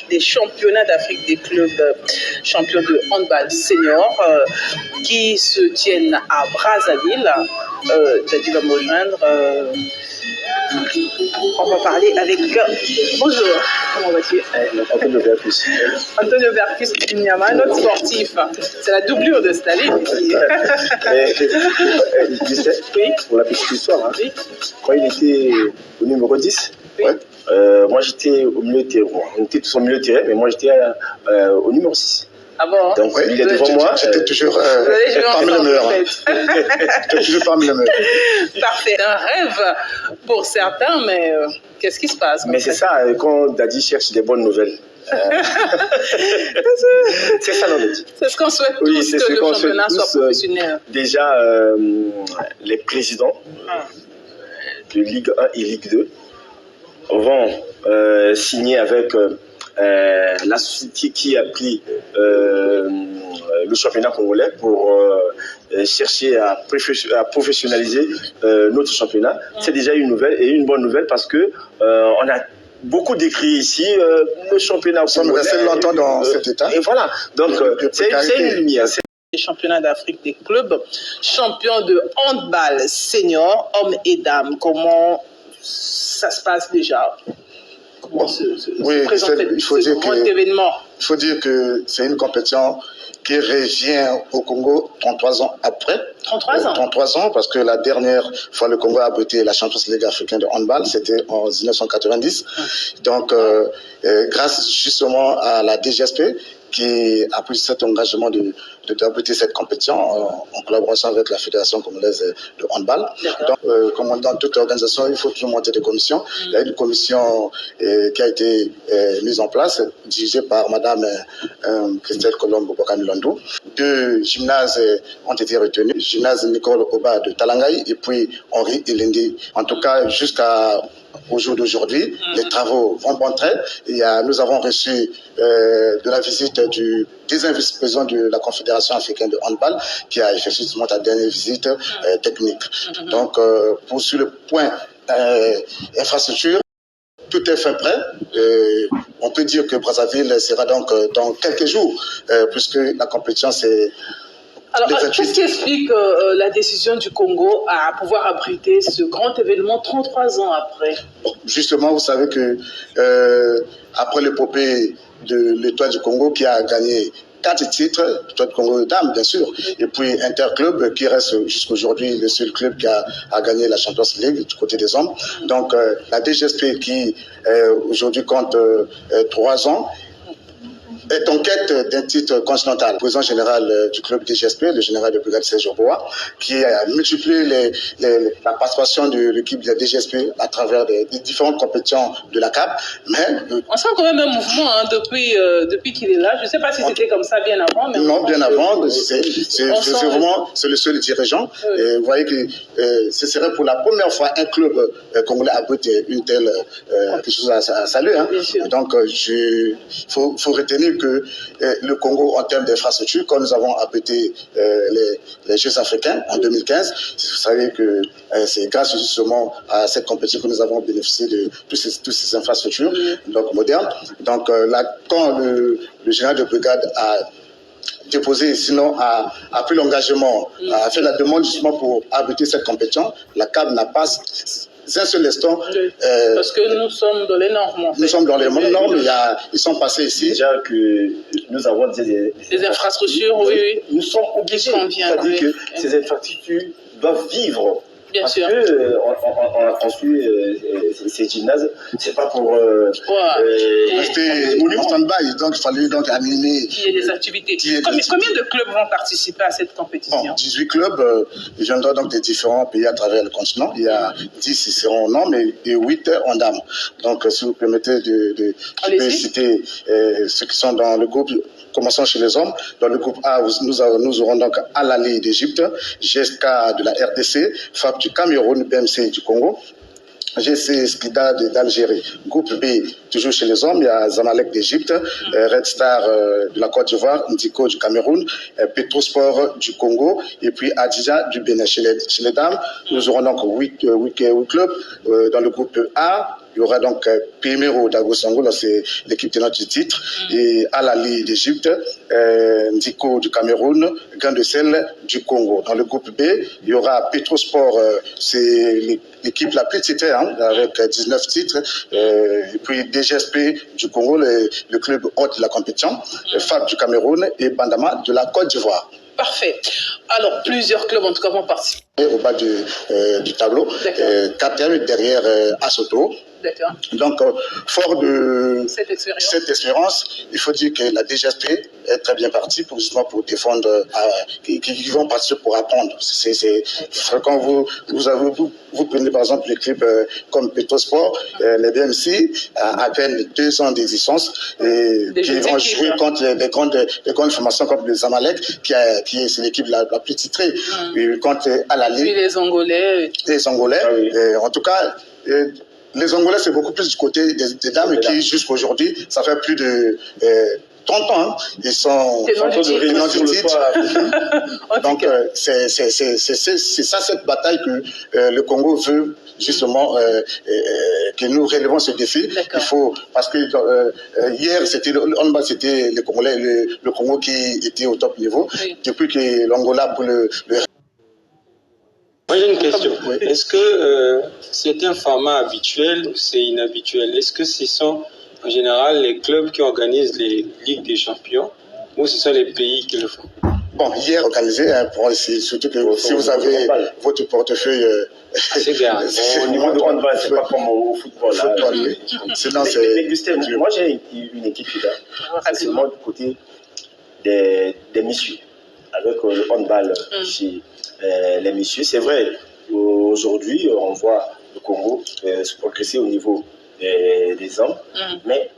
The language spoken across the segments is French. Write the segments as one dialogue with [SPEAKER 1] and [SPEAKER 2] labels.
[SPEAKER 1] des championnats d'Afrique des clubs champions de handball senior qui se tiennent à Brazzaville. Daddy va me rejoindre. On va parler avec... Bonjour, comment vas-tu?
[SPEAKER 2] Antonio Berkus.
[SPEAKER 1] Antonio Berkus Kinyama, notre sportif. C'est la doublure de Staline.
[SPEAKER 2] Tu sais, oui, pour la petite histoire, hein, oui. Quand il était au numéro 10, oui. Ouais, moi j'étais au milieu de terrain. On était tous au milieu de terrain, mais moi j'étais au numéro 6.
[SPEAKER 1] Ah bon?
[SPEAKER 2] Donc ouais, il est devant moi.
[SPEAKER 3] J'étais toujours parmi les meilleurs. J'étais toujours parmi les meilleurs.
[SPEAKER 1] Parfait. Un rêve pour certains, mais qu'est-ce qui se passe?
[SPEAKER 2] Mais c'est ça, quand Daddy cherche des bonnes nouvelles. C'est ça l'on dit.
[SPEAKER 1] C'est ce qu'on souhaite tous, oui, que le championnat soit professionnel.
[SPEAKER 2] Déjà, les présidents de Ligue 1 et Ligue 2 vont signer avec la société qui a pris le championnat congolais pour chercher à professionnaliser notre championnat. C'est déjà une nouvelle et une bonne nouvelle parce que on a beaucoup d'écrits ici, le championnat congolais.
[SPEAKER 3] Nous sommes restés longtemps dans cet état.
[SPEAKER 2] Et voilà, donc c'est une lumière.
[SPEAKER 1] Les championnats d'Afrique des clubs, champions de handball senior, hommes et dames. Comment ça se passe déjà? Comment se présente ce grand événement?
[SPEAKER 3] Il faut dire que c'est une compétition qui revient au Congo 33 ans après.
[SPEAKER 1] 33 ans
[SPEAKER 3] 33 ans, parce que la dernière fois le Congo a abrité la Champions League africaine de handball, c'était en 1990. Donc, grâce justement à la DGSP, qui a pris cet engagement d'abriter cette compétition en collaboration avec la Fédération congolaise de handball. Donc, comme dans toute organisation, il faut toujours monter des commissions. Il y a une commission qui a été mise en place, dirigée par Madame Christelle Colombo Bokamilondo. 2 gymnases ont été retenus, le gymnase Nicole Oba de Talangaï et puis Henri Elendi. En tout cas, au jour d'aujourd'hui, les travaux vont bon train. Nous avons reçu de la visite du deuxième vice-président de la Confédération africaine de handball qui a effectué sa dernière visite technique. Donc, sur le point infrastructure, tout est fait prêt. On peut dire que Brazzaville sera donc dans quelques jours, puisque la compétition c'est...
[SPEAKER 1] Alors, qu'est-ce qui explique la décision du Congo à pouvoir abriter ce grand événement 33 ans après?
[SPEAKER 3] Justement, vous savez que après l'épopée de l'Étoile du Congo qui a gagné 4 titres, l'Étoile du Congo dames bien sûr, et puis Interclub qui reste jusqu'aujourd'hui le seul club qui a gagné la Champions League du côté des hommes. Donc la DGSP qui aujourd'hui compte 3 ans, est en quête d'un titre continental. Le président général du club DGSP, le général de brigade Serge Boa, qui a multiplié la participation de l'équipe de la DGSP à travers des différentes compétitions de la CAP. Mais
[SPEAKER 1] on sent quand même un mouvement depuis qu'il est là. Je ne sais pas si c'était comme ça bien avant. Mais
[SPEAKER 3] non, bien avant. C'est le seul dirigeant. Oui. Et vous voyez que ce serait pour la première fois un club congolais abriter une telle quelque chose à saluer. Hein. Donc, il faut retenir que le Congo, en termes d'infrastructure, quand nous avons abrité les Jeux africains en 2015, vous savez que c'est grâce justement à cette compétition que nous avons bénéficié de toutes ces infrastructures donc modernes. Donc là, quand le général de brigade a déposé, sinon a pris l'engagement, a fait la demande justement pour abriter cette compétition, la CAB n'a pas un seul instant.
[SPEAKER 1] Parce que nous sommes dans les normes. En fait.
[SPEAKER 3] Nous sommes dans les normes. Ils sont passés ici.
[SPEAKER 2] Déjà que nous avons des
[SPEAKER 1] infrastructures, oui.
[SPEAKER 2] Nous sommes obligés. C'est-à-dire que ces infrastructures doivent vivre.
[SPEAKER 1] Bien
[SPEAKER 2] parce
[SPEAKER 1] sûr.
[SPEAKER 2] On a construit ces gymnases, c'est pas pour
[SPEAKER 3] rester en stand-by, donc il fallait donc animer.
[SPEAKER 1] Qu'il y ait des activités. Combien de clubs vont participer à cette compétition?
[SPEAKER 3] 18 clubs, ils viendront donc des différents pays à travers le continent. Il y a 10 qui seront en hommes et 8 en dames. Donc si vous permettez de citer ceux qui sont dans le groupe. Commençons chez les hommes. Dans le groupe A, nous aurons donc Al-Ali d'Égypte, GSK de la RDC, FAP du Cameroun, BMC du Congo, GC Skida d'Algérie. Groupe B, toujours chez les hommes, il y a Zamalek d'Égypte, Red Star de la Côte d'Ivoire, Ndiko du Cameroun, Petrosport du Congo, et puis Adija du Bénin. Chez les dames, nous aurons donc 8 clubs. Dans le groupe A, y aura donc Primero d'Agosongo, c'est l'équipe tenante du titre, et Al-Ali d'Égypte, Ndiko du Cameroun, Grain de Sel du Congo. Dans le groupe B, il y aura Petrosport, c'est l'équipe la plus titrée, avec 19 titres, et puis DGSP du Congo, le club hôte de la compétition, FAB du Cameroun et Bandama de la Côte d'Ivoire.
[SPEAKER 1] Parfait. Alors, plusieurs clubs en tout cas vont participer.
[SPEAKER 3] Au bas du tableau, quatrième derrière Asoto.
[SPEAKER 1] D'accord.
[SPEAKER 3] Donc, fort de
[SPEAKER 1] cette
[SPEAKER 3] expérience, il faut dire que la DGSP est très bien partie pour défendre, qui vont partir pour apprendre. Quand vous prenez par exemple les clubs comme Petrosport, les BMC, à peine 2 ans d'existence, et qui vont jouer contre les grandes formations comme le Zamalek, qui est l'équipe la plus titrée, contre Al-Ali.
[SPEAKER 1] Puis les Angolais.
[SPEAKER 3] En tout cas, les Angolais, c'est beaucoup plus du côté des dames qui, jusqu'à aujourd'hui, ça fait plus de 30 ans, ils sont tenants du titre. Donc, c'est ça, cette bataille que le Congo veut, justement, que nous relevons ce défi. Il faut, parce que hier, c'était le Congolais, le Congo qui était au top niveau. Oui. Depuis que l'Angola, pour le
[SPEAKER 4] Moi j'ai une question. Oui. Est-ce que c'est un format habituel ou c'est inhabituel? Est-ce que ce sont en général les clubs qui organisent les Ligues des Champions ou ce sont les pays qui le font?
[SPEAKER 3] Bon, hier organisé, surtout que si vous avez votre portefeuille...
[SPEAKER 4] c'est bien.
[SPEAKER 2] Au niveau de handball, c'est pas comme au football.
[SPEAKER 3] Sinon,
[SPEAKER 2] moi j'ai une équipe là, c'est seulement du côté des messieurs, avec le handball chez les messieurs. C'est vrai, aujourd'hui, on voit le Congo se progresser au niveau des hommes, mais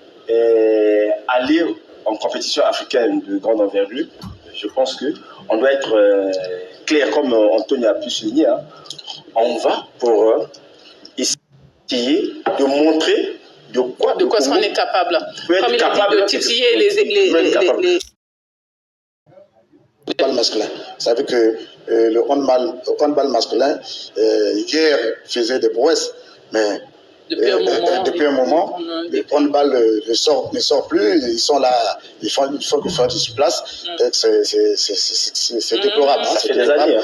[SPEAKER 2] aller en compétition africaine de grande envergure, je pense qu'on doit être clair, comme Antonio a pu souligner, on va pour essayer de montrer de quoi
[SPEAKER 1] est-ce qu'on est capable. Comme il a dit, de titiller les
[SPEAKER 3] handball masculin. Vous savez que le handball masculin, hier, faisait des prouesses, mais depuis un moment, le handball ne sort plus, ils sont là, il faut qu'ils fassent sur place. C'est déplorable.
[SPEAKER 2] Ça fait des années.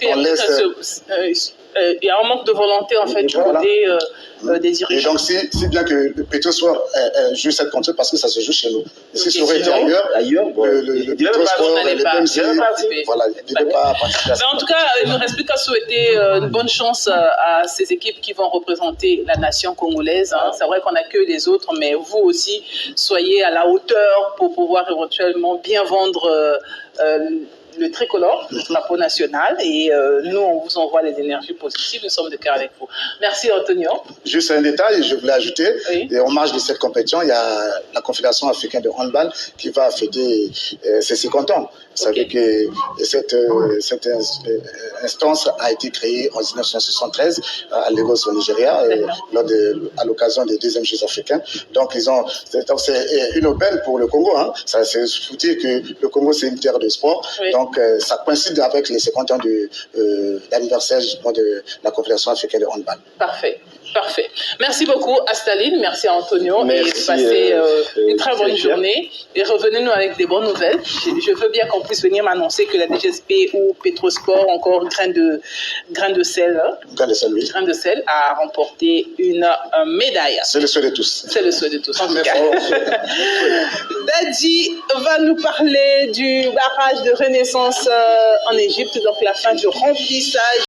[SPEAKER 1] Qu'on laisse... il y a un manque de volonté en fait du côté des dirigeants.
[SPEAKER 3] Et donc si bien que le Petrosport joue cette compétition parce que ça se joue chez nous. Et si ça aurait été ailleurs, le Petrosport, les BMC, voilà, il ne devait pas participer à ça.
[SPEAKER 1] Mais en tout cas, il ne nous reste plus qu'à souhaiter une bonne chance à ces équipes qui vont représenter la nation congolaise. C'est vrai qu'on n'a que les autres, mais vous aussi, soyez à la hauteur pour pouvoir éventuellement bien vendre le tricolore, le drapeau national, et nous, on vous envoie les énergies positives, nous sommes de cœur avec vous. Merci Antonio.
[SPEAKER 3] Juste un détail, je voulais ajouter, et en marge de cette compétition, il y a la Confédération africaine de handball qui va fêter ses 50 ans. Vous savez que cette instance a été créée en 1973 à Lagos au Nigeria, à l'occasion des deuxièmes Jeux africains. Donc c'est une aubaine pour le Congo. Ça c'est pour dire que le Congo c'est une terre de sport. Donc ça coïncide avec les 50 ans d'anniversaire de la Confédération africaine de handball.
[SPEAKER 1] Parfait. Parfait. Merci beaucoup à Staline, merci à Antonio, et passez une très bonne journée. Et revenez-nous avec des bonnes nouvelles. Je veux bien qu'on puisse venir m'annoncer que la DGSP ou Petrosport, encore Grain de Sel, Grain de Sel a remporté une médaille.
[SPEAKER 3] C'est le souhait de tous.
[SPEAKER 1] C'est le souhait de tous, en tout cas. Dadji va nous parler du barrage de Renaissance en Égypte, donc la fin du remplissage.